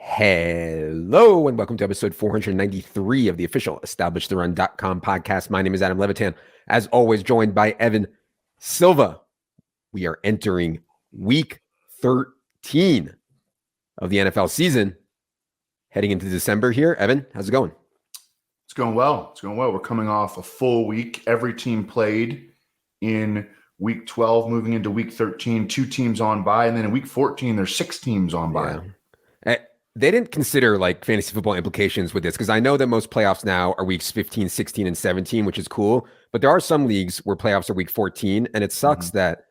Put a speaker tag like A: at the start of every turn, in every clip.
A: Hello and welcome to episode 493 of the official EstablishTheRun.com podcast. My name is Adam Levitan, as always joined by Evan Silva. We are entering week 13 of the NFL season, heading into December here. Evan, how's it going?
B: It's going well. We're coming off a full week. Every team played in week 12, moving into week 13, 2 teams on bye. And then in week 14, there's 6 teams on bye.
A: They didn't consider like fantasy football implications with this because I know that most playoffs now are weeks 15, 16, and 17, which is cool. But there are some leagues where playoffs are week 14, and it sucks that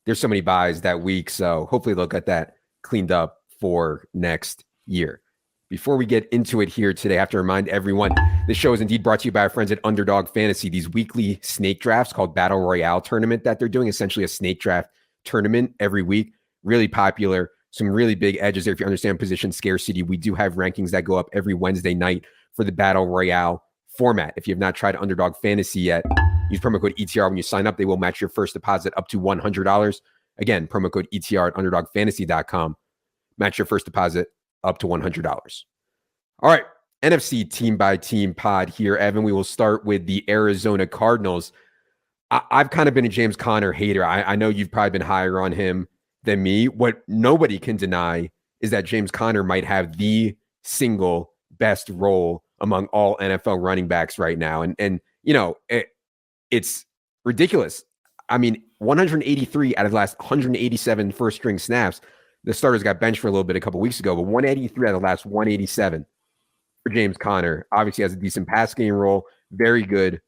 A: there's so many buys that week. So hopefully they'll get that cleaned up for next year. Before we get into it here today, I have to remind everyone, this show is indeed brought to you by our friends at Underdog Fantasy. These weekly snake drafts called Battle Royale tournament that they're doing, essentially a snake draft tournament every week. Really popular. Some really big edges there if you understand position scarcity. We do have rankings that go up every Wednesday night for the Battle Royale format. If you have not tried Underdog Fantasy yet, use promo code ETR when you sign up. They will match your first deposit up to $100. Again, promo code ETR at UnderdogFantasy.com. Match your first deposit up to $100. All right, NFC team by team pod here, Evan. We will start with the Arizona Cardinals. I've kind of been a James Conner hater. I know you've probably been higher on him than me. What nobody can deny is that James Conner might have the single best role among all NFL running backs right now. And you know, it's ridiculous. I mean, 183 out of the last 187 first string snaps. The starters got benched for a little bit a couple weeks ago, but 183 out of the last 187 for James Conner. Obviously has a decent pass game role, very good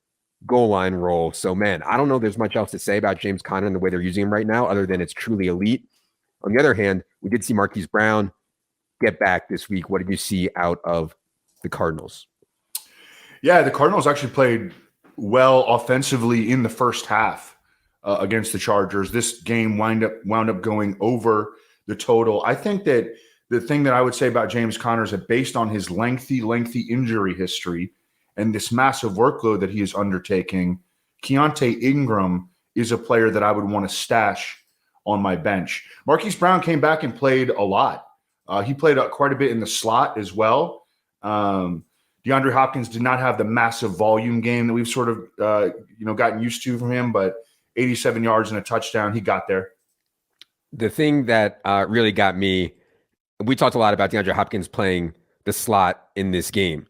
A: goal line role. So, man, I don't know there's much else to say about James Conner and the way they're using him right now, other than it's truly elite. On the other hand, we did see Marquise Brown get back this week. What did you see out of the Cardinals?
B: Yeah, the Cardinals actually played well offensively in the first half against the Chargers. This game wound up going over the total. I think that the thing that I would say about James Conner is that based on his lengthy injury history and this massive workload that he is undertaking, Keontae Ingram is a player that I would want to stash on my bench. Marquise Brown came back and played a lot. He played quite a bit in the slot as well. DeAndre Hopkins did not have the massive volume game that we've sort of gotten used to from him, but 87 yards and a touchdown, he got there.
A: The thing that really got me, we talked a lot about DeAndre Hopkins playing the slot in this game.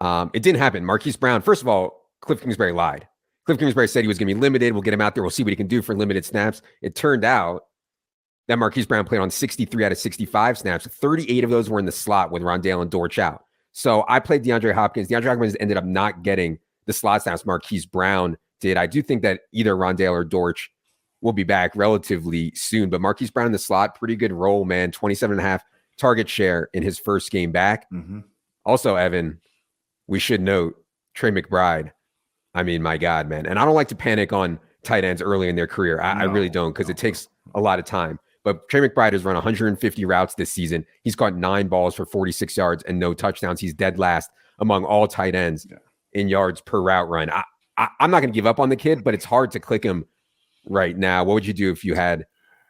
A: It didn't happen. Marquise Brown, first of all, Cliff Kingsbury lied. Cliff Kingsbury said he was going to be limited. We'll get him out there. We'll see what he can do for limited snaps. It turned out that Marquise Brown played on 63 out of 65 snaps. 38 of those were in the slot with Rondale and Dortch out. So I played DeAndre Hopkins. DeAndre Hopkins ended up not getting the slot snaps Marquise Brown did. I do think that either Rondale or Dortch will be back relatively soon. But Marquise Brown in the slot, pretty good role, man. 27.5 target share in his first game back. Also, Evan, we should note Trey McBride. I mean, my God, man. And I don't like to panic on tight ends early in their career. I really don't, because it takes a lot of time. But Trey McBride has run 150 routes this season. He's caught 9 balls for 46 yards and no touchdowns. He's dead last among all tight ends in yards per route run. I'm not going to give up on the kid, but it's hard to click him right now. What would you do if you had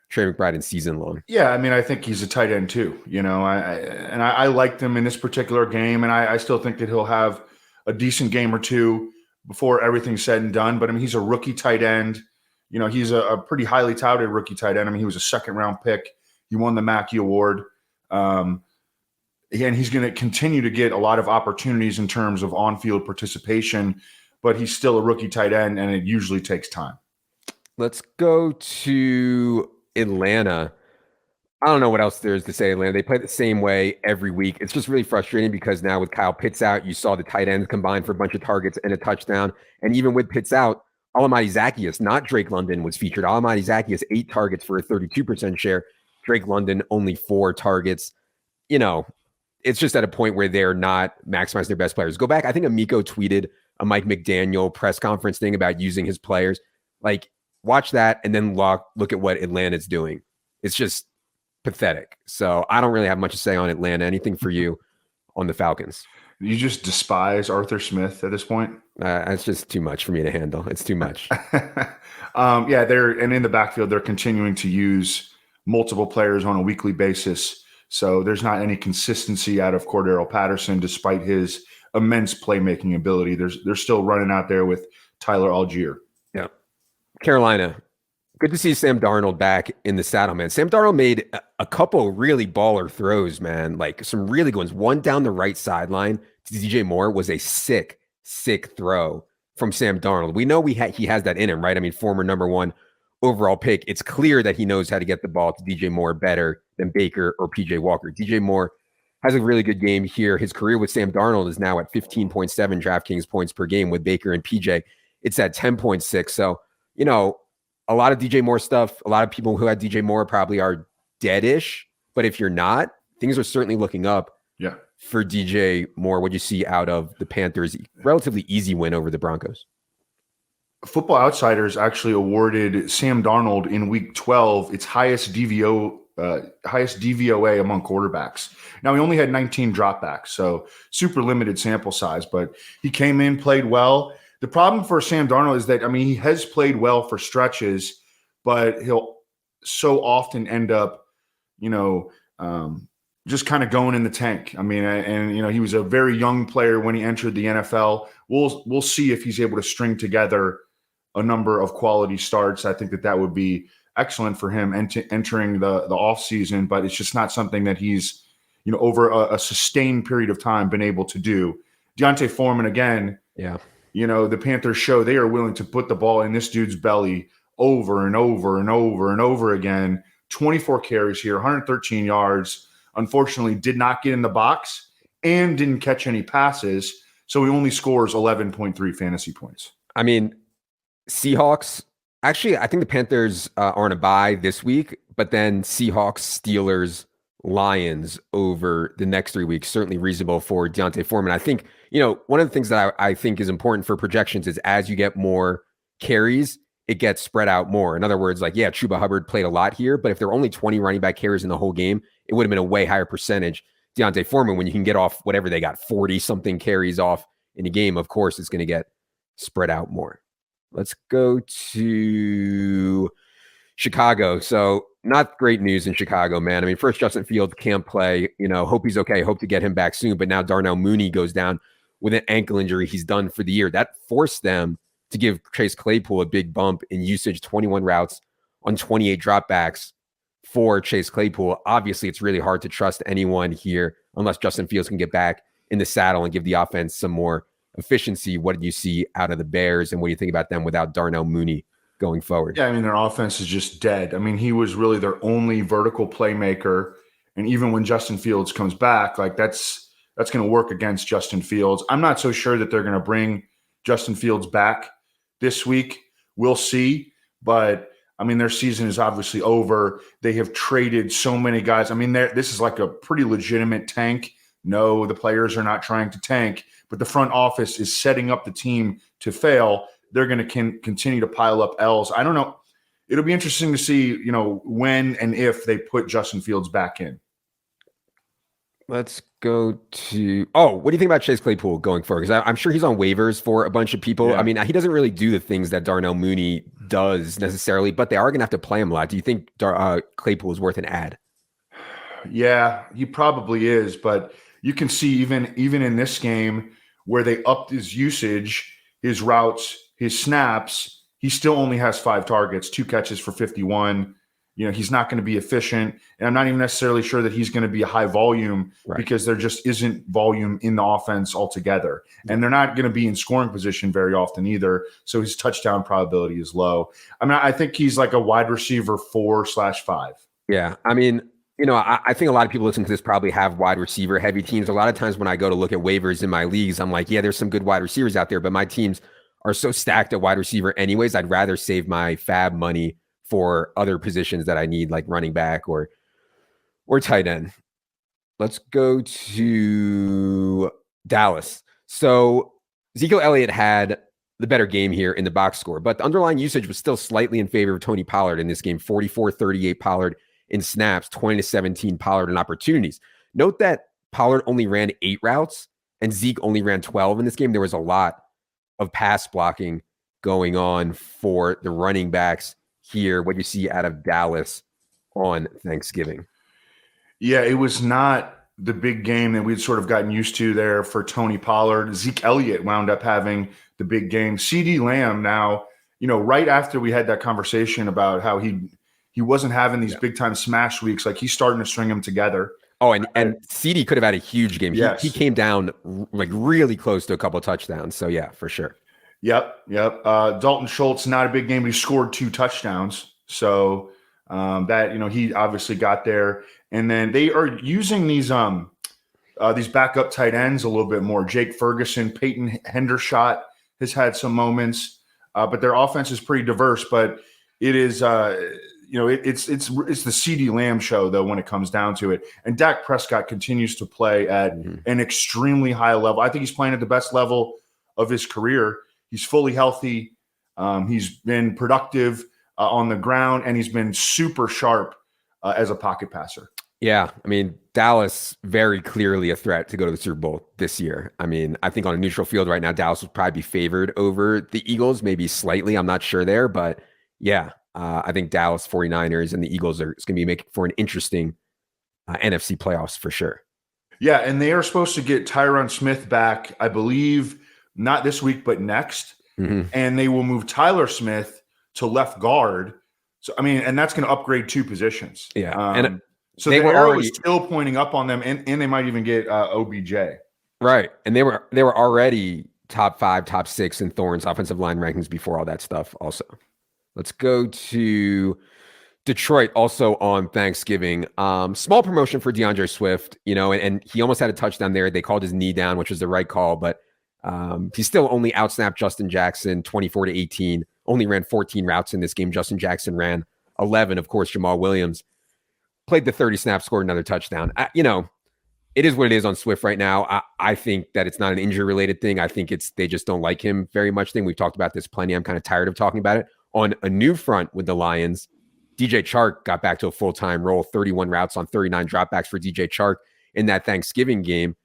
A: Trey McBride in season long?
B: Yeah, I mean, I think he's a tight end too. I liked him in this particular game, and I still think that he'll have a decent game or two before everything's said and done. But I mean, he's a rookie tight end. He's a pretty highly touted rookie tight end. I mean, he was a second-round pick. He won the Mackey Award. And he's going to continue to get a lot of opportunities in terms of on-field participation, but he's still a rookie tight end, and it usually takes time.
A: Let's go to Atlanta. I don't know what else there is to say. Atlanta, they play the same way every week. It's just really frustrating because now with Kyle Pitts out, you saw the tight ends combine for a bunch of targets and a touchdown. And even with Pitts out, Alamati Zaccheaus, not Drake London, was featured. Alamati Zaccheaus, 8 targets for a 32% share. Drake London, only 4 targets. It's just at a point where they're not maximizing their best players. Go back. I think Amico tweeted a Mike McDaniel press conference thing about using his players. Like, watch that and then look at what Atlanta's doing. It's just pathetic. So I don't really have much to say on Atlanta. Anything for you on the Falcons?
B: You just despise Arthur Smith at this point?
A: It's just too much for me to handle. It's too much.
B: In the backfield, they're continuing to use multiple players on a weekly basis. So there's not any consistency out of Cordero Patterson, despite his immense playmaking ability. They're still running out there with Tyler Algier.
A: Yeah. Carolina. Good to see Sam Darnold back in the saddle, man. Sam Darnold made a couple really baller throws, man. Like some really good ones. One down the right sideline to DJ Moore was a sick throw from Sam Darnold. We know he has that in him, right? I mean, former number 1 overall pick. It's clear that he knows how to get the ball to DJ Moore better than Baker or PJ Walker. DJ Moore has a really good game here. His career with Sam Darnold is now at 15.7 DraftKings points per game. With Baker and PJ, it's at 10.6. So, you know, a lot of DJ Moore stuff, a lot of people who had DJ Moore probably are dead-ish. But if you're not, things are certainly looking up for DJ Moore. What you see out of the Panthers, relatively easy win over the Broncos.
B: Football Outsiders actually awarded Sam Darnold in Week 12 its highest DVOA among quarterbacks. Now, he only had 19 dropbacks, so super limited sample size, but he came in, played well. The problem for Sam Darnold is that, I mean, he has played well for stretches, but he'll so often end up, just kind of going in the tank. I mean, and he was a very young player when he entered the NFL. We'll see if he's able to string together a number of quality starts. I think that would be excellent for him entering the offseason, but it's just not something that he's, over a sustained period of time been able to do. D'Onta Foreman, again, the Panthers show they are willing to put the ball in this dude's belly over and over and over and over again. 24 carries here, 113 yards. Unfortunately, did not get in the box and didn't catch any passes. So he only scores 11.3 fantasy points.
A: I mean, Seahawks, actually, I think the Panthers are on a bye this week, but then Seahawks, Steelers, Lions over the next 3 weeks, certainly reasonable for D'Onta Foreman. I think, one of the things that I think is important for projections is as you get more carries, it gets spread out more. In other words, Chuba Hubbard played a lot here, but if there were only 20 running back carries in the whole game, it would have been a way higher percentage. D'Onta Foreman, when you can get off whatever they got, 40-something carries off in a game, of course, it's going to get spread out more. Let's go to Chicago. So not great news in Chicago, man. I mean, first, Justin Fields can't play. Hope he's okay. Hope to get him back soon. But now Darnell Mooney goes down with an ankle injury. He's done for the year. That forced them to give Chase Claypool a big bump in usage, 21 routes on 28 dropbacks for Chase Claypool. Obviously, it's really hard to trust anyone here unless Justin Fields can get back in the saddle and give the offense some more efficiency. What did you see out of the Bears, and what do you think about them without Darnell Mooney going forward?
B: Yeah, I mean, their offense is just dead. I mean, he was really their only vertical playmaker, and even when Justin Fields comes back, that's going to work against Justin Fields. I'm not so sure that they're going to bring Justin Fields back this week. We'll see, but I mean, their season is obviously over. They have traded so many guys. I mean, this is like a pretty legitimate tank. No, the players are not trying to tank, but the front office is setting up the team to fail. They're going to continue to pile up L's. I don't know. It'll be interesting to see, when and if they put Justin Fields back in.
A: Let's go to what do you think about Chase Claypool going forward? Because I'm sure he's on waivers for a bunch of people. Yeah. I mean, he doesn't really do the things that Darnell Mooney does necessarily, but they are going to have to play him a lot. Do you think Claypool is worth an ad?
B: Yeah, he probably is, but you can see even in this game where they upped his usage, his routes, his snaps, he still only has 5 targets, 2 catches for 51. He's not going to be efficient. And I'm not even necessarily sure that he's going to be a high volume because there just isn't volume in the offense altogether. And they're not going to be in scoring position very often either. So his touchdown probability is low. I mean, I think he's like a wide receiver 4/5.
A: Yeah. I mean, I think a lot of people listening to this probably have wide receiver heavy teams. A lot of times when I go to look at waivers in my leagues, I'm like, yeah, there's some good wide receivers out there, but my teams are so stacked at wide receiver anyways. I'd rather save my fab money for other positions that I need, like running back or tight end. Let's go to Dallas. So Ezekiel Elliott had the better game here in the box score, but the underlying usage was still slightly in favor of Tony Pollard in this game. 44-38 Pollard in snaps, 20-17 Pollard in opportunities. Note that Pollard only ran 8 routes and Zeke only ran 12 in this game. There was a lot of pass blocking going on for the running backs here. What you see out of Dallas on Thanksgiving?
B: Yeah, it was not the big game that we'd sort of gotten used to there for Tony Pollard. Zeke Elliott wound up having the big game. CD Lamb now, right after we had that conversation about how he wasn't having these big time smash weeks, like he's starting to string them together.
A: Oh, and CD could have had a huge game.
B: Yes.
A: He came down like really close to a couple of touchdowns. So yeah, for sure.
B: Yep. Dalton Schultz, not a big game, but he scored 2 touchdowns. So that, he obviously got there. And then they are using these backup tight ends a little bit more. Jake Ferguson, Peyton Hendershot has had some moments, but their offense is pretty diverse. But it is, it's the CD Lamb show though when it comes down to it. And Dak Prescott continues to play at an extremely high level. I think he's playing at the best level of his career. He's fully healthy. He's been productive on the ground, and he's been super sharp as a pocket passer.
A: Yeah, I mean, Dallas very clearly a threat to go to the Super Bowl this year. I mean, I think on a neutral field right now, Dallas would probably be favored over the Eagles, maybe slightly. I'm not sure there, but yeah, I think Dallas 49ers and the Eagles are going to be making for an interesting NFC playoffs for sure.
B: Yeah, and they are supposed to get Tyron Smith back, I believe, not this week, but next. And they will move Tyler Smith to left guard. So, I mean, and that's going to upgrade 2 positions.
A: Yeah.
B: And so the arrow is still pointing up on them, and they might even get OBJ.
A: Right. And they were already top 5, top 6 in Thorne's offensive line rankings before all that stuff also. Let's go to Detroit also on Thanksgiving. Small promotion for DeAndre Swift, and he almost had a touchdown there. They called his knee down, which was the right call, but he still only outsnapped Justin Jackson 24-18, only ran 14 routes in this game. Justin Jackson ran 11. Of course, Jamal Williams played the 30 snaps, scored another touchdown. It is what it is on Swift right now. I think that it's not an injury-related thing. I think they just don't like him very much thing. We've talked about this plenty. I'm kind of tired of talking about it. On a new front with the Lions, DJ Chark got back to a full-time role, 31 routes on 39 dropbacks for DJ Chark in that Thanksgiving game.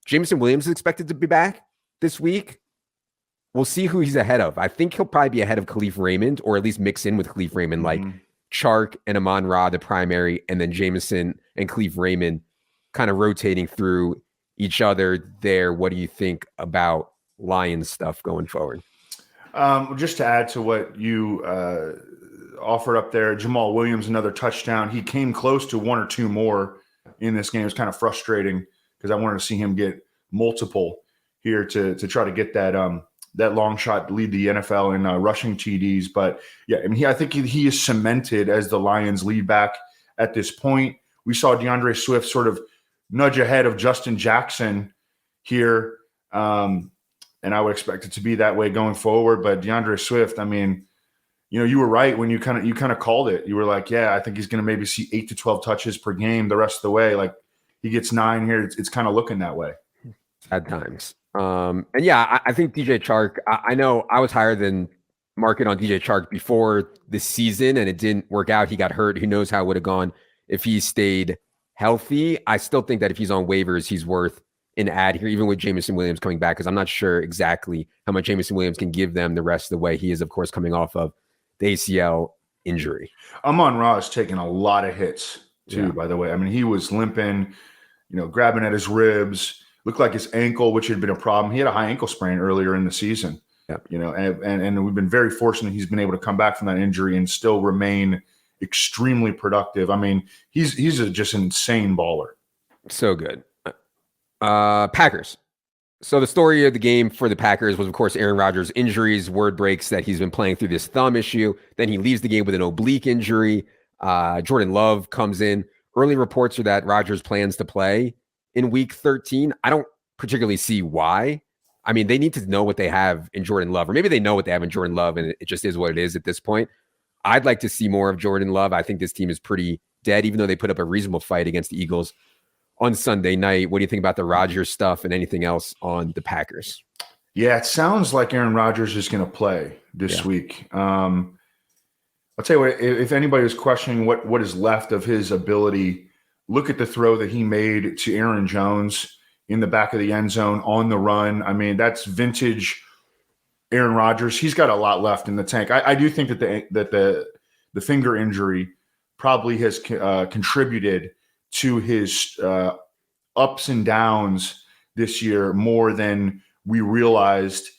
A: Jameson Williams is expected to be back this week. We'll see who he's ahead of. I think he'll probably be ahead of Khalif Raymond, or at least mix in with Khalif Raymond, like Chark and Amon-Ra, the primary, and then Jameson and Khalif Raymond kind of rotating through each other there. What do you think about Lions stuff going forward?
B: Just to add to what you offered up there, Jamal Williams, another touchdown. He came close to 1 or 2 more in this game. It was kind of frustrating because I wanted to see him get multiple here to try to get that long shot to lead the NFL in rushing TDs. But yeah, I mean, I think he is cemented as the Lions lead back at this point. We saw DeAndre Swift sort of nudge ahead of Justin Jackson here. And I would expect it to be that way going forward. But DeAndre Swift, I mean, you were right when you kind of called it. You were like, yeah, I think he's going to maybe see 8 to 12 touches per game the rest of the way. Like he gets 9 here. It's kind of looking that way.
A: At times. And yeah, I think DJ Chark, I know I was higher than market on DJ Chark before the season and it didn't work out. He got hurt. Who knows how it would have gone if he stayed healthy. I still think that if he's on waivers, he's worth an add here, even with Jameson Williams coming back, because I'm not sure exactly how much Jameson Williams can give them the rest of the way. He is, of course, coming off of the ACL injury.
B: Amon-Ra is taking a lot of hits too, by the way. I mean, he was limping, grabbing at his ribs, looked like his ankle, which had been a problem. He had a high ankle sprain earlier in the season, and we've been very fortunate he's been able to come back from that injury and still remain extremely productive. I mean, he's just an insane baller.
A: So good. Packers. So the story of the game for the Packers was, of course, Aaron Rodgers' injuries. Word breaks that he's been playing through this thumb issue. Then he leaves the game with an oblique injury. Jordan Love comes in. Early reports are that Rodgers plans to play in week 13. I don't particularly see why. I mean, they need to know what they have in Jordan Love, or maybe they know what they have in Jordan Love, and it just is what it is at this point. I'd like to see more of Jordan Love. I think this team is pretty dead, even though they put up a reasonable fight against the Eagles on Sunday night. What do you think about the Rodgers stuff and anything else on the Packers?
B: Yeah, it sounds like Aaron Rodgers is going to play this week. I'll tell you what, if anybody was questioning what is left of his ability, look at the throw that he made to Aaron Jones in the back of the end zone on the run. I mean, that's vintage Aaron Rodgers. He's got a lot left in the tank. I do think that the finger injury probably has contributed to his ups and downs this year more than we realized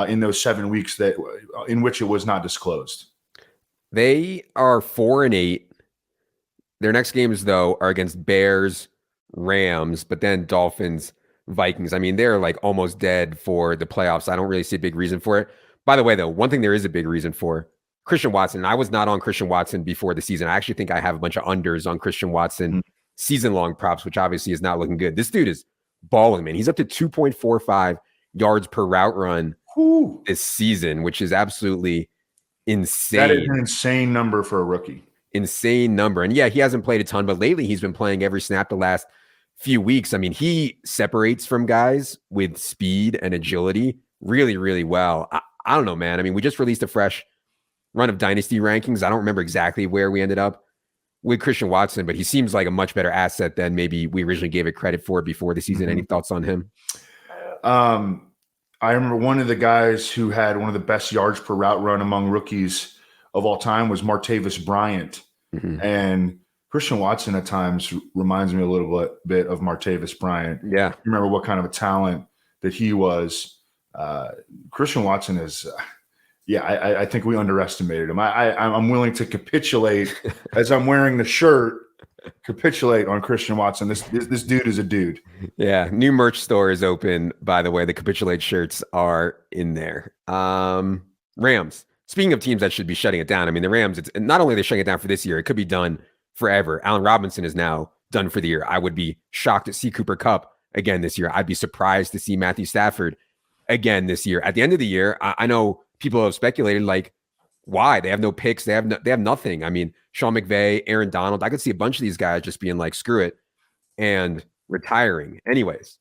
B: in those 7 weeks in which it was not disclosed.
A: They are 4-8. Their next games, though, are against Bears, Rams, but then Dolphins, Vikings. I mean, they're like almost dead for the playoffs. I don't really see a big reason for it. By the way, though, one thing there is a big reason for Christian Watson. I was not on Christian Watson before the season. I actually think I have a bunch of unders on Christian Watson season-long props, which obviously is not looking good. This dude is balling, man. He's up to 2.45 yards per route run this season, which is absolutely insane.
B: That is an insane number for a rookie.
A: Insane number. And yeah, he hasn't played a ton, but lately he's been playing every snap the last few weeks. I mean, he separates from guys with speed and agility really, really well. I don't know, man. I mean, we just released a fresh run of dynasty rankings. I don't remember exactly where we ended up with Christian Watson, but he seems like a much better asset than maybe we originally gave it credit for before the season. Any thoughts on him?
B: I remember one of the guys who had one of the best yards per route run among rookies of all time was Martavis Bryant. And Christian Watson at times reminds me a little bit of Martavis Bryant.
A: Yeah.
B: You remember what kind of a talent that he was. Christian Watson is, I think we underestimated him. I'm willing to capitulate as I'm wearing the shirt, capitulate on Christian Watson. This dude is a dude.
A: Yeah. New merch store is open, by the way. The capitulate shirts are in there. Rams. Speaking of teams that should be shutting it down, I mean, the Rams, it's not only they're shutting it down for this year, it could be done forever. Allen Robinson is now done for the year. I would be shocked to see Cooper Kupp again this year. I'd be surprised to see Matthew Stafford again this year. At the end of the year, I know people have speculated, like, why? They have no picks. They have nothing. I mean, Sean McVay, Aaron Donald, I could see a bunch of these guys just being like, screw it, and retiring. Anyways,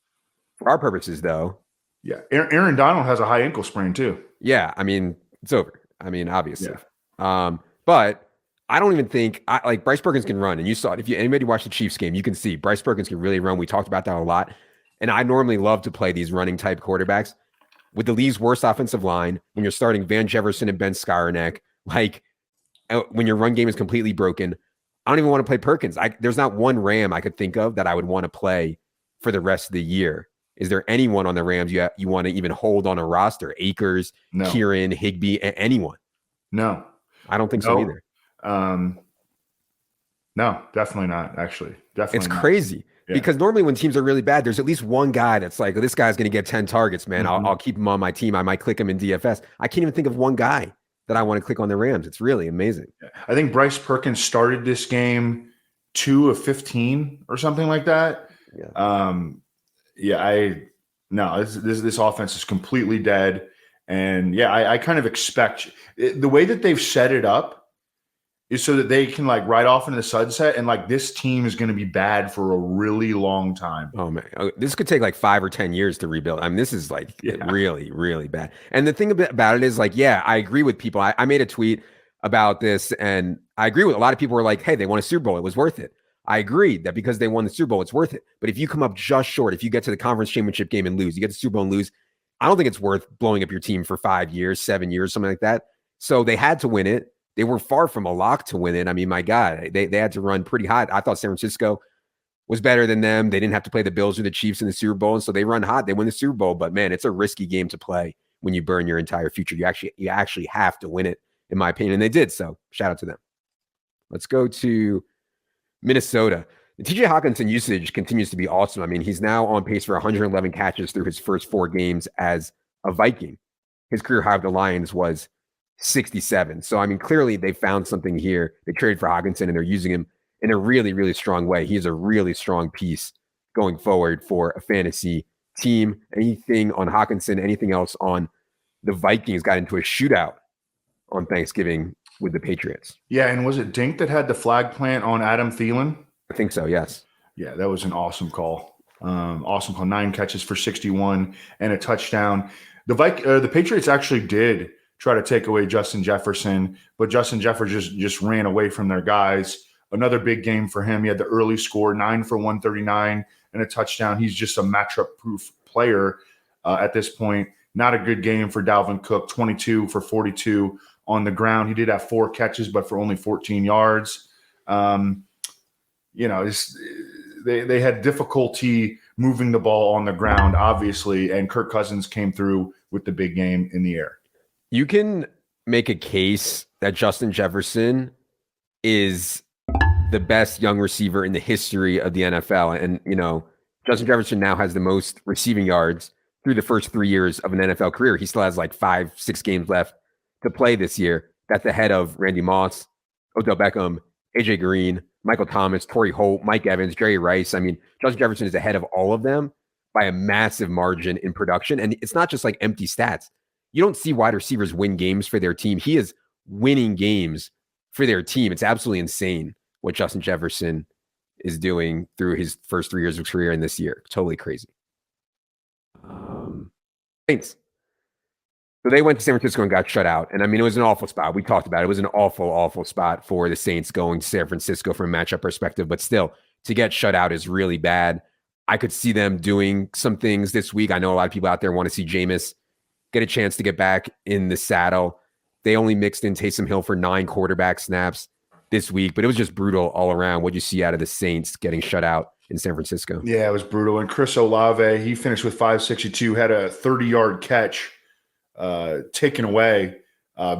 A: for our purposes, though.
B: Yeah, Aaron Donald has a high ankle sprain, too.
A: Yeah, I mean, it's over. I mean, obviously. Yeah. But I don't even think like Bryce Perkins can run. And you saw it. If anybody watched the Chiefs game, you can see Bryce Perkins can really run. We talked about that a lot. And I normally love to play these running type quarterbacks with the league's worst offensive line. When you're starting Van Jefferson and Ben Skowronek, like when your run game is completely broken, I don't even want to play Perkins. There's not one Ram I could think of that I would want to play for the rest of the year. Is there anyone on the Rams you want to even hold on a roster? Akers,
B: no.
A: Kieran, Higbee, anyone?
B: No.
A: I don't think so either.
B: No, definitely not, actually. Definitely
A: It's
B: not.
A: crazy because normally when teams are really bad, there's at least one guy that's like, this guy's going to get 10 targets, man. I'll keep him on my team. I might click him in DFS. I can't even think of one guy that I want to click on the Rams. It's really amazing.
B: I think Bryce Perkins started this game 2 of 15 or something like that. This offense is completely dead. And I kind of expect the way that they've set it up is so that they can like ride off into the sunset, and like this team is going to be bad for a really long time.
A: Oh man, this could take like 5 or 10 years to rebuild. I mean, this is like really, really bad. And the thing about it is like, I agree with people. I made a tweet about this, and I agree with a lot of people were like, hey, they won a Super Bowl. It was worth it. I agreed that because they won the Super Bowl, it's worth it. But if you come up just short, if you get to the conference championship game and lose, you get to the Super Bowl and lose, I don't think it's worth blowing up your team for 5 years, 7 years, something like that. So they had to win it. They were far from a lock to win it. I mean, my God, they had to run pretty hot. I thought San Francisco was better than them. They didn't have to play the Bills or the Chiefs in the Super Bowl, and so they run hot. They win the Super Bowl. But man, it's a risky game to play when you burn your entire future. You actually have to win it, in my opinion, and they did. So shout out to them. Let's go to Minnesota. The TJ Hawkinson usage continues to be awesome. I mean, he's now on pace for 111 catches through his first 4 games as a Viking. His career high of the Lions was 67. So, I mean, clearly they found something here. They traded for Hawkinson, and they're using him in a really, really strong way. He is a really strong piece going forward for a fantasy team. Anything on Hawkinson, anything else on the Vikings? Got into a shootout on Thanksgiving with the Patriots.
B: Yeah, and was it Dink that had the flag plant on Adam Thielen?
A: I think so, yes.
B: Yeah, that was an awesome call. 9 catches for 61 and a touchdown. The Patriots actually did try to take away Justin Jefferson, but Justin Jefferson just ran away from their guys. Another big game for him. He had the early score, 9 for 139 and a touchdown. He's just a matchup-proof player at this point. Not a good game for Dalvin Cook, 22 for 42 on the ground. He did have 4 catches, but for only 14 yards. they had difficulty moving the ball on the ground, obviously, and Kirk Cousins came through with the big game in the air.
A: You can make a case that Justin Jefferson is the best young receiver in the history of the NFL. And, Justin Jefferson now has the most receiving yards through the first 3 years of an NFL career. He still has like 5-6 games left to play this year. That's ahead of Randy Moss, Odell Beckham, AJ Green, Michael Thomas, Torrey Holt, Mike Evans, Jerry Rice. I mean, Justin Jefferson is ahead of all of them by a massive margin in production. And it's not just like empty stats. You don't see wide receivers win games for their team. He is winning games for their team. It's absolutely insane what Justin Jefferson is doing through his first 3 years of career in this year. Totally crazy. Saints. So they went to San Francisco and got shut out. And I mean, it was an awful spot. We talked about it. It was an awful, awful spot for the Saints going to San Francisco from a matchup perspective. But still, to get shut out is really bad. I could see them doing some things this week. I know a lot of people out there want to see Jameis get a chance to get back in the saddle. They only mixed in Taysom Hill for 9 quarterback snaps this week, but it was just brutal all around. What'd you see out of the Saints getting shut out in San Francisco?
B: Yeah, it was brutal. And Chris Olave, he finished with 562, had a 30-yard catch taken away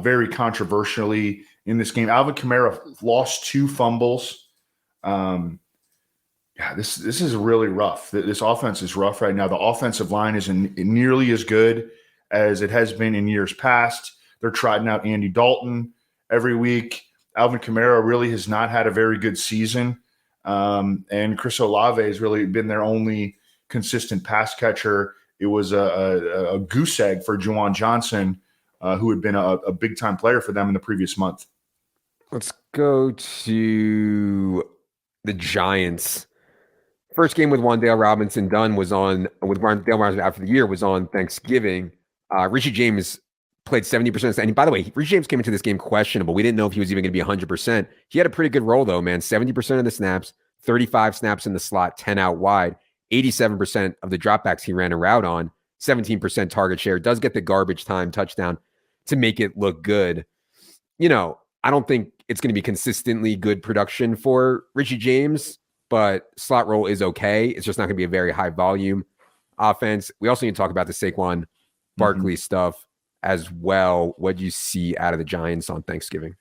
B: very controversially in this game. Alvin Kamara lost 2 fumbles. This is really rough. This offense is rough right now. The offensive line isn't nearly as good as it has been in years past. They're trotting out Andy Dalton every week. Alvin Kamara really has not had a very good season. And Chris Olave has really been their only consistent pass catcher. It was a goose egg for Juwan Johnson, who had been a big-time player for them in the previous month.
A: Let's go to the Giants. First game with Wan'Dale Robinson done was on, with Wan'Dale Robinson after the year, was on Thanksgiving. Richie James played 70%. And by the way, Richie James came into this game questionable. We didn't know if he was even going to be 100%. He had a pretty good role, though, man. 70% of the snaps, 35 snaps in the slot, 10 out wide, 87% of the dropbacks he ran a route on, 17% target share. Does get the garbage time touchdown to make it look good. I don't think it's going to be consistently good production for Richie James, but slot role is okay. It's just not going to be a very high volume offense. We also need to talk about the Saquon Barkley stuff as well. What do you see out of the Giants on Thanksgiving?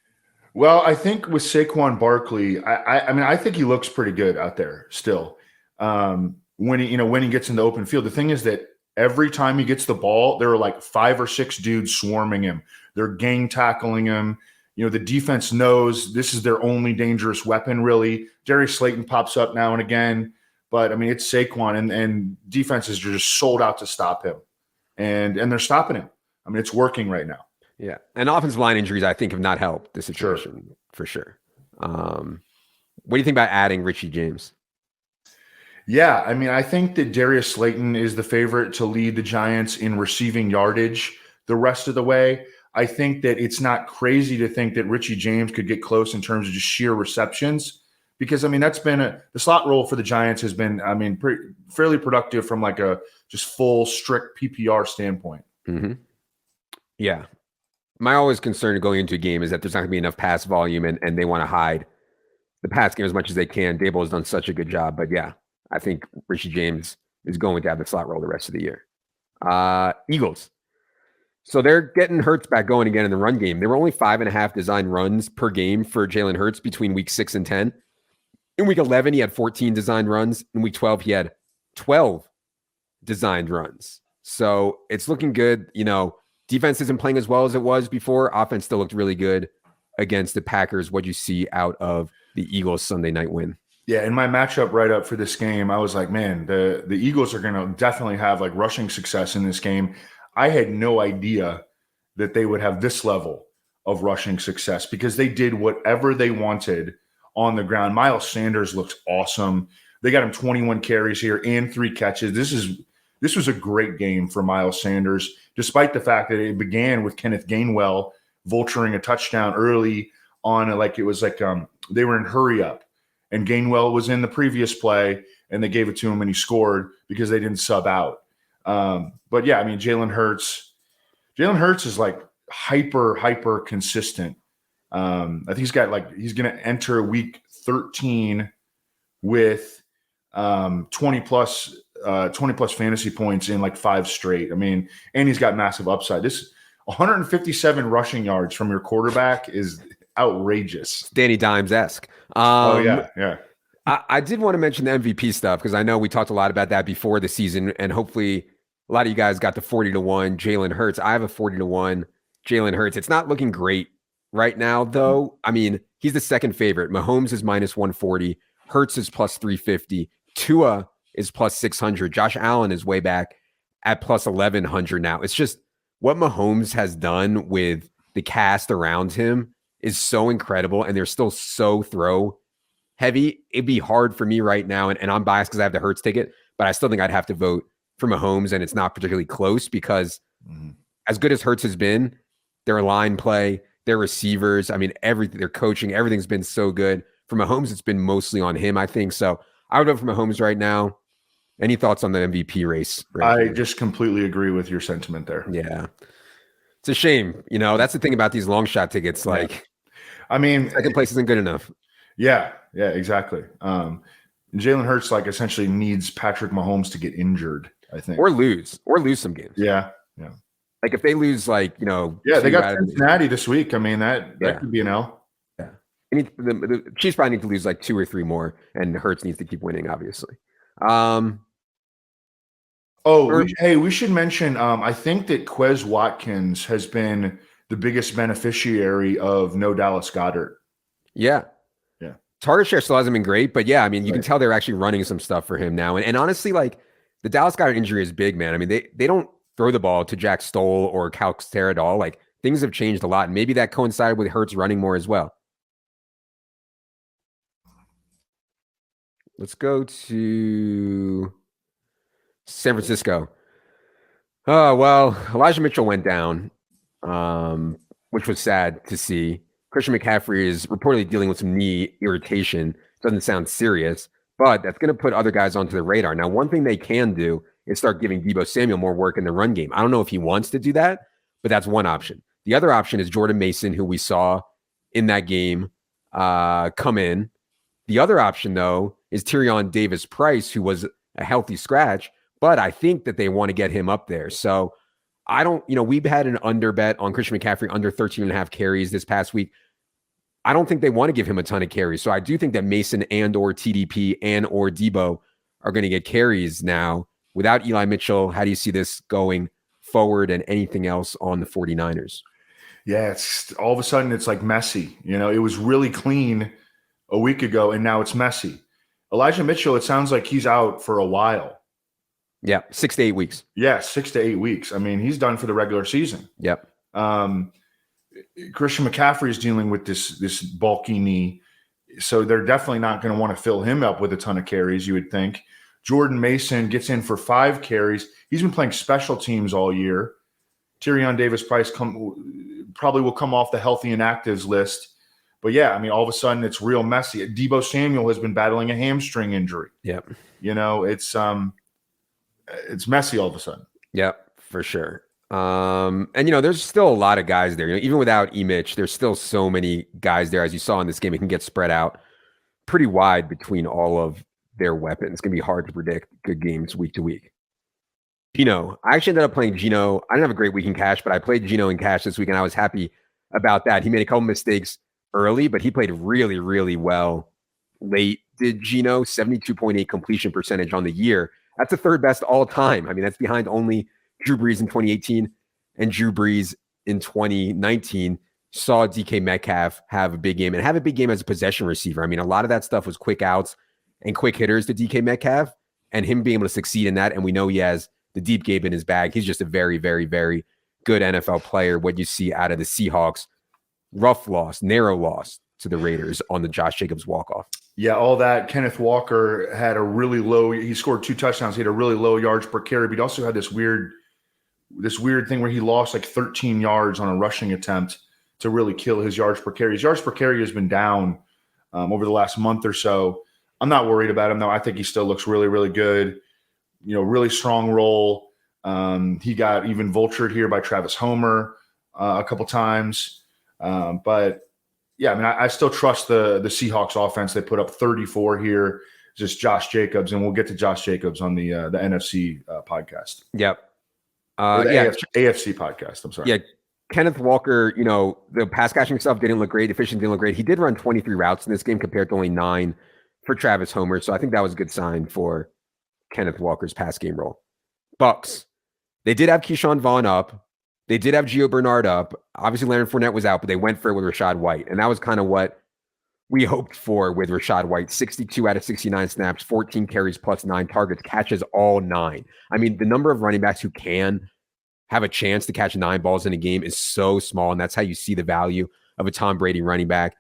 B: Well, I think with Saquon Barkley, I think he looks pretty good out there still. When he gets in the open field, the thing is that every time he gets the ball, there are like 5 or 6 dudes swarming him. They're gang tackling him. The defense knows this is their only dangerous weapon, really. Darius Slayton pops up now and again, but it's Saquon, and defenses are just sold out to stop him, and they're stopping him. It's working right now.
A: Yeah, and offensive line injuries, I think, have not helped the situation for sure. What do you think about adding Richie James?
B: Yeah, I think that Darius Slayton is the favorite to lead the Giants in receiving yardage the rest of the way. I think that it's not crazy to think that Richie James could get close in terms of just sheer receptions, because that's been the slot role for the Giants has been fairly productive from like a just full strict PPR standpoint.
A: Mm-hmm. Yeah, my always concern going into a game is that there's not going to be enough pass volume, and they want to hide the pass game as much as they can. Dable has done such a good job, but yeah, I think Richie James is going to have the slot role the rest of the year. Eagles. So they're getting Hurts back going again in the run game. There were only 5.5 designed runs per game for Jalen Hurts between week 6 and 10. In week 11, he had 14 designed runs. In week 12, he had 12 designed runs. So it's looking good. Defense isn't playing as well as it was before. Offense still looked really good against the Packers. What'd you see out of the Eagles Sunday night win?
B: Yeah, in my matchup write-up for this game, I was like, man, the Eagles are going to definitely have like rushing success in this game. I had no idea that they would have this level of rushing success because they did whatever they wanted on the ground. Miles Sanders looks awesome. They got him 21 carries here and 3 catches. This was a great game for Miles Sanders, despite the fact that it began with Kenneth Gainwell vulturing a touchdown early on. They were in hurry up, and Gainwell was in the previous play, and they gave it to him, and he scored because they didn't sub out. But yeah, Jalen Hurts is like hyper consistent. I think he's going to enter week 13 with 20 plus fantasy points in like 5 straight. I mean, and he's got massive upside. This 157 rushing yards from your quarterback is outrageous.
A: Danny Dimes-esque.
B: Yeah.
A: I did want to mention the MVP stuff because I know we talked a lot about that before the season, and hopefully a lot of you guys got the 40-1 Jalen Hurts. I have a 40-1 Jalen Hurts. It's not looking great right now, though. I mean, he's the second favorite. Mahomes is minus 140. Hurts is plus 350. Tua is plus 600. Josh Allen is way back at plus 1100 now. It's just what Mahomes has done with the cast around him is so incredible, and they're still so throw heavy. It'd be hard for me right now, and I'm biased because I have the Hurts ticket, but I still think I'd have to vote for Mahomes, and it's not particularly close because as good as Hurts has been, their line play, their receivers, I mean, everything, their coaching, everything's been so good. For Mahomes, it's been mostly on him, I think. So I would vote for Mahomes right now. Any thoughts on the MVP race?
B: I just completely agree with your sentiment there.
A: Yeah. It's a shame. You know, that's the thing about these long shot tickets. Like,
B: I mean,
A: second place isn't good enough.
B: Yeah, exactly. Jalen Hurts like essentially needs Patrick Mahomes to get injured, I think.
A: Or lose some games.
B: Yeah.
A: Like if they lose they
B: got Cincinnati this week. I mean, that could be an L.
A: Yeah. The Chiefs probably need to lose like 2 or 3 more, and Hurts needs to keep winning, obviously.
B: We should mention, I think that Quez Watkins has been the biggest beneficiary of no Dallas Goedert.
A: Yeah. Target share still hasn't been great, but yeah, I mean, you can tell they're actually running some stuff for him now. And honestly, like the Dallas Goedert injury is big, man. I mean, they don't throw the ball to Jack Stoll or Cal Xter at all. Like things have changed a lot. And maybe that coincided with Hurts running more as well. Let's go to San Francisco. Oh, well, Elijah Mitchell went down, which was sad to see. Christian McCaffrey is reportedly dealing with some knee irritation. Doesn't sound serious, but that's going to put other guys onto the radar. Now, one thing they can do is start giving Deebo Samuel more work in the run game. I don't know if he wants to do that, but that's one option. The other option is Jordan Mason, who we saw in that game come in. The other option, though, is Tyrion Davis-Price, who was a healthy scratch, but I think that they want to get him up there. So I don't, we've had an under bet on Christian McCaffrey under 13.5 carries this past week. I don't think they want to give him a ton of carries. So I do think that Mason and or TDP and or Deebo are going to get carries now without Eli Mitchell. How do you see this going forward, and anything else on the 49ers?
B: Yeah, it's all of a sudden it's like messy. It was really clean a week ago, and now it's messy. Elijah Mitchell, it sounds like he's out for a while.
A: Yeah, 6 to 8 weeks.
B: Yeah, 6 to 8 weeks. I mean, he's done for the regular season.
A: Yep.
B: Christian McCaffrey is dealing with this bulky knee, so they're definitely not going to want to fill him up with a ton of carries, you would think. Jordan Mason gets in for 5 carries. He's been playing special teams all year. Tyrion Davis-Price probably will come off the healthy inactives list. But yeah, I mean, all of a sudden it's real messy. Deebo Samuel has been battling a hamstring injury.
A: Yep.
B: It's messy all of a sudden.
A: Yep, for sure. And there's still a lot of guys there. Even without Mitch, there's still so many guys there. As you saw in this game, it can get spread out pretty wide between all of their weapons. It's gonna be hard to predict good games week to week. Gino, I actually ended up playing Gino. I didn't have a great week in cash, but I played Gino in cash this week, and I was happy about that. He made a couple mistakes early, but he played really, really well late. Did Gino 72.8 completion percentage on the year? That's the third best all time. I mean, that's behind only Drew Brees in 2018 and Drew Brees in 2019. Saw DK Metcalf have a big game and have a big game as a possession receiver. I mean, a lot of that stuff was quick outs and quick hitters to DK Metcalf, and him being able to succeed in that. And we know he has the deep game in his bag. He's just a very, very, very good NFL player. What you see out of the Seahawks, rough loss, narrow loss to the Raiders on the Josh Jacobs walk-off.
B: Yeah, all that. Kenneth Walker had a really low, he scored 2 touchdowns. He had a really low yards per carry, but he also had this weird thing where he lost like 13 yards on a rushing attempt to really kill his yards per carry. His yards per carry has been down over the last month or so. I'm not worried about him, though. I think he still looks really, really good. Really strong role. He got even vultured here by Travis Homer a couple times. But yeah, I mean, I still trust the Seahawks offense. They put up 34 here. just Josh Jacobs, and we'll get to Josh Jacobs on the NFC podcast.
A: Yep.
B: Or the AFC podcast. I'm sorry.
A: Yeah. Kenneth Walker, the pass catching stuff didn't look great. Efficiency didn't look great. He did run 23 routes in this game compared to only 9 for Travis Homer. So I think that was a good sign for Kenneth Walker's pass game role. Bucks. They did have Keyshawn Vaughn up. They did have Gio Bernard up. Obviously, Leonard Fournette was out, but they went for it with Rachaad White. And that was kind of what we hoped for with Rachaad White. 62 out of 69 snaps, 14 carries plus 9 targets, catches all 9. I mean, the number of running backs who can have a chance to catch 9 balls in a game is so small. And that's how you see the value of a Tom Brady running back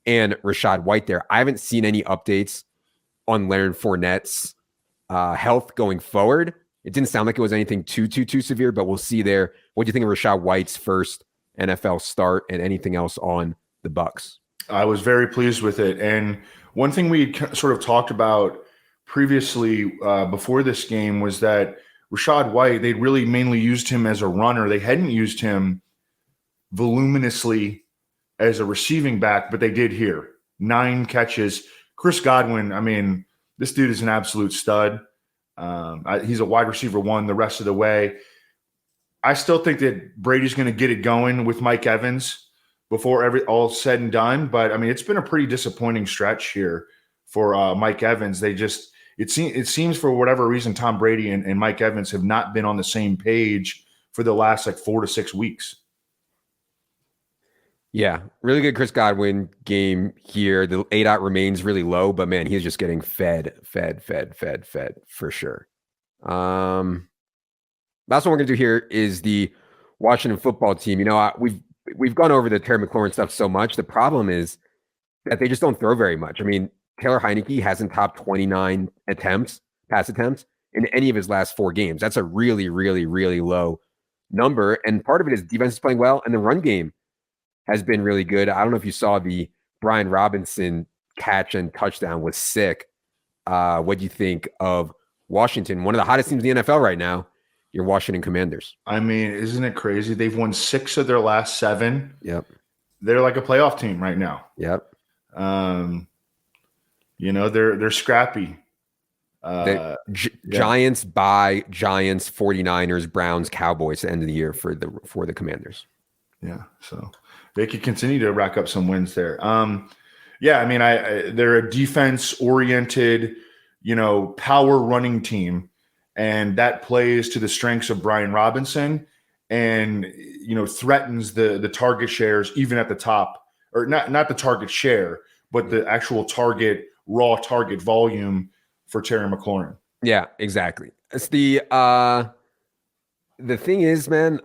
A: and Rachaad White there. I haven't seen any updates on Leonard Fournette's health going forward. It didn't sound like it was anything too severe, but we'll see there. What do you think of Rachaad White's first NFL start and anything else on the Bucks?
B: I was very pleased with it. And one thing we sort of talked about previously before this game was that Rachaad White, they'd really mainly used him as a runner. They hadn't used him voluminously as a receiving back, but they did here. 9 catches. Chris Godwin, I mean, this dude is an absolute stud. He's a wide receiver 1 the rest of the way. I still think that Brady's going to get it going with Mike Evans before all said and done. But, I mean, it's been a pretty disappointing stretch here for Mike Evans. It seems for whatever reason, Tom Brady and Mike Evans have not been on the same page for the last 4 to 6 weeks.
A: Yeah, really good Chris Godwin game here. The ADOT remains really low, but man, he's just getting fed for sure. Last one we're gonna do here is the Washington football team. We've gone over the Terry McLaurin stuff so much. The problem is that they just don't throw very much. I mean, Taylor Heineke hasn't topped 29 pass attempts in any of his last 4 games. That's a really, really, really low number. And part of it is defense is playing well, and the run game has been really good. I don't know if you saw the Brian Robinson catch and touchdown was sick. What do you think of Washington? One of the hottest teams in the NFL right now, your Washington Commanders.
B: I mean, isn't it crazy? They've won 6 of their last 7.
A: Yep.
B: They're like a playoff team right now.
A: Yep.
B: They're scrappy.
A: Giants by Giants, 49ers, Browns, Cowboys at the end of the year for the Commanders.
B: Yeah, so they could continue to rack up some wins there. They're a defense-oriented, power running team, and that plays to the strengths of Brian Robinson and, threatens the target shares even at the top, or not the target share, but the actual raw target volume for Terry McLaurin.
A: Yeah, exactly. It's the thing is, man,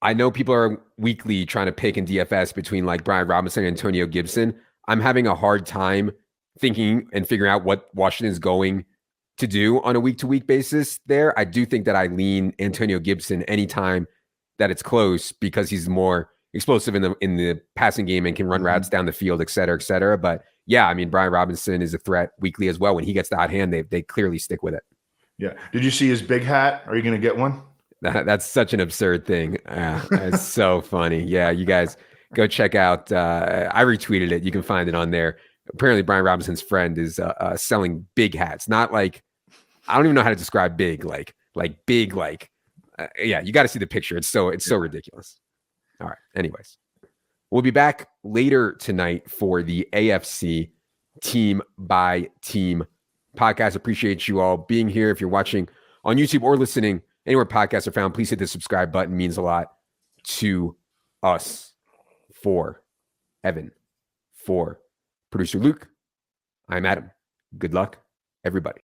A: I know people are weekly trying to pick in DFS between Brian Robinson and Antonio Gibson. I'm having a hard time thinking and figuring out what Washington is going to do on a week-to-week basis there. I do think that I lean Antonio Gibson anytime that it's close because he's more explosive in the passing game and can run routes down the field, et cetera, et cetera. But yeah, I mean, Brian Robinson is a threat weekly as well. When he gets the hot hand, they clearly stick with it. Yeah.
B: Did you see his big hat? Are you going to get one?
A: That's such an absurd thing. It's so funny. Yeah, you guys go check out. I retweeted it. You can find it on there. Apparently, Brian Robinson's friend is selling big hats. Not I don't even know how to describe big. Big. Yeah, you got to see the picture. It's so ridiculous. All right. Anyways, we'll be back later tonight for the AFC Team by Team podcast. Appreciate you all being here. If you're watching on YouTube or listening anywhere podcasts are found, please hit the subscribe button. It means a lot to us. For Evan, for producer Luke, I'm Adam. Good luck, everybody.